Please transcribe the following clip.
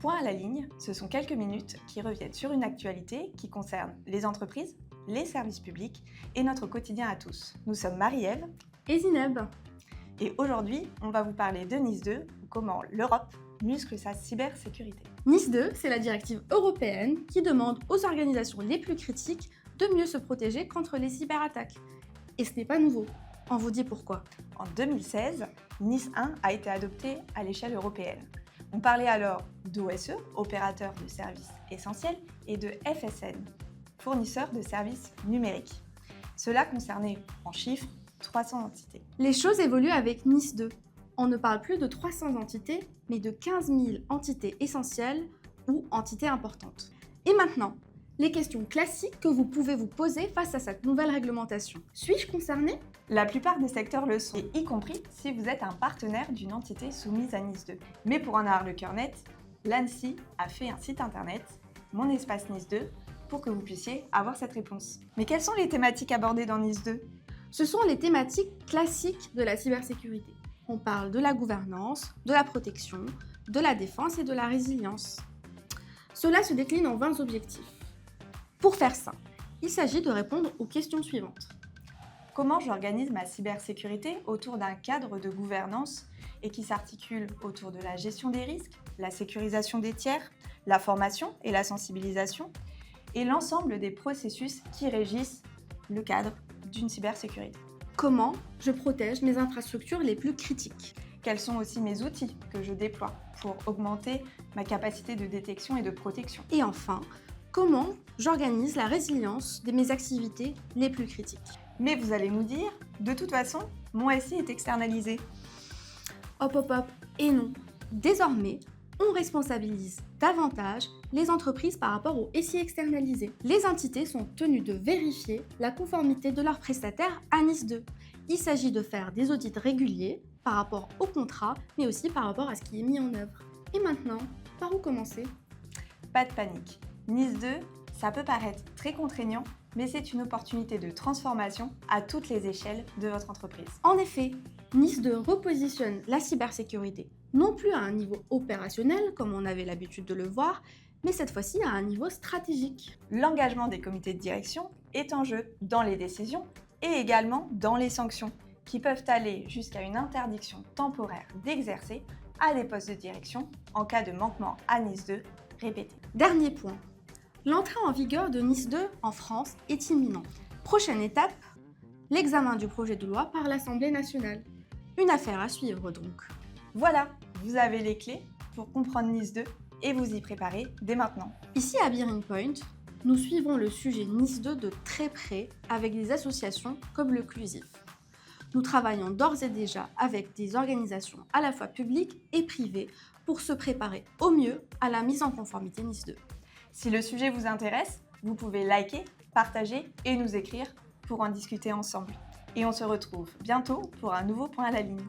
Point à la ligne, ce sont quelques minutes qui reviennent sur une actualité qui concerne les entreprises, les services publics et notre quotidien à tous. Nous sommes Marie-Ève et Zineb. Et aujourd'hui, on va vous parler de NIS2, comment l'Europe muscle sa cybersécurité. NIS2, c'est la directive européenne qui demande aux organisations les plus critiques de mieux se protéger contre les cyberattaques. Et ce n'est pas nouveau. On vous dit pourquoi. En 2016, NIS1 a été adopté à l'échelle européenne. On parlait alors d'OSE, opérateur de services essentiels, et de FSN, fournisseur de services numériques. Cela concernait en chiffres 300 entités. Les choses évoluent avec NIS2. On ne parle plus de 300 entités, mais de 15 000 entités essentielles ou entités importantes. Et maintenant, les questions classiques que vous pouvez vous poser face à cette nouvelle réglementation. Suis-je concerné ? La plupart des secteurs le sont, y compris si vous êtes un partenaire d'une entité soumise à NIS2. Mais pour en avoir le cœur net, l'ANSSI a fait un site internet, Mon Espace NIS2, pour que vous puissiez avoir cette réponse. Mais quelles sont les thématiques abordées dans NIS2 ? Ce sont les thématiques classiques de la cybersécurité. On parle de la gouvernance, de la protection, de la défense et de la résilience. Cela se décline en 20 objectifs. Pour faire simple, il s'agit de répondre aux questions suivantes. Comment j'organise ma cybersécurité autour d'un cadre de gouvernance et qui s'articule autour de la gestion des risques, la sécurisation des tiers, la formation et la sensibilisation, et l'ensemble des processus qui régissent le cadre d'une cybersécurité. Comment je protège mes infrastructures les plus critiques? Quels sont aussi mes outils que je déploie pour augmenter ma capacité de détection et de protection? Et enfin, comment j'organise la résilience de mes activités les plus critiques? Mais vous allez nous dire, de toute façon, mon SI est externalisé. Hop hop hop, et non. Désormais, on responsabilise davantage les entreprises par rapport au SI externalisé. Les entités sont tenues de vérifier la conformité de leurs prestataires à NIS2. Il s'agit de faire des audits réguliers par rapport au contrat, mais aussi par rapport à ce qui est mis en œuvre. Et maintenant, par où commencer ? Pas de panique. NIS2, ça peut paraître très contraignant, mais c'est une opportunité de transformation à toutes les échelles de votre entreprise. En effet, NIS2 repositionne la cybersécurité non plus à un niveau opérationnel, comme on avait l'habitude de le voir, mais cette fois-ci à un niveau stratégique. L'engagement des comités de direction est en jeu dans les décisions et également dans les sanctions, qui peuvent aller jusqu'à une interdiction temporaire d'exercer à des postes de direction en cas de manquement à NIS2 répété. Dernier point. L'entrée en vigueur de NIS2 en France est imminente. Prochaine étape, l'examen du projet de loi par l'Assemblée nationale. Une affaire à suivre donc. Voilà, vous avez les clés pour comprendre NIS2 et vous y préparer dès maintenant. Ici à Bearing Point, nous suivons le sujet NIS2 de très près avec des associations comme le CLUSIF. Nous travaillons d'ores et déjà avec des organisations à la fois publiques et privées pour se préparer au mieux à la mise en conformité NIS2. Si le sujet vous intéresse, vous pouvez liker, partager et nous écrire pour en discuter ensemble. Et on se retrouve bientôt pour un nouveau point à la ligne.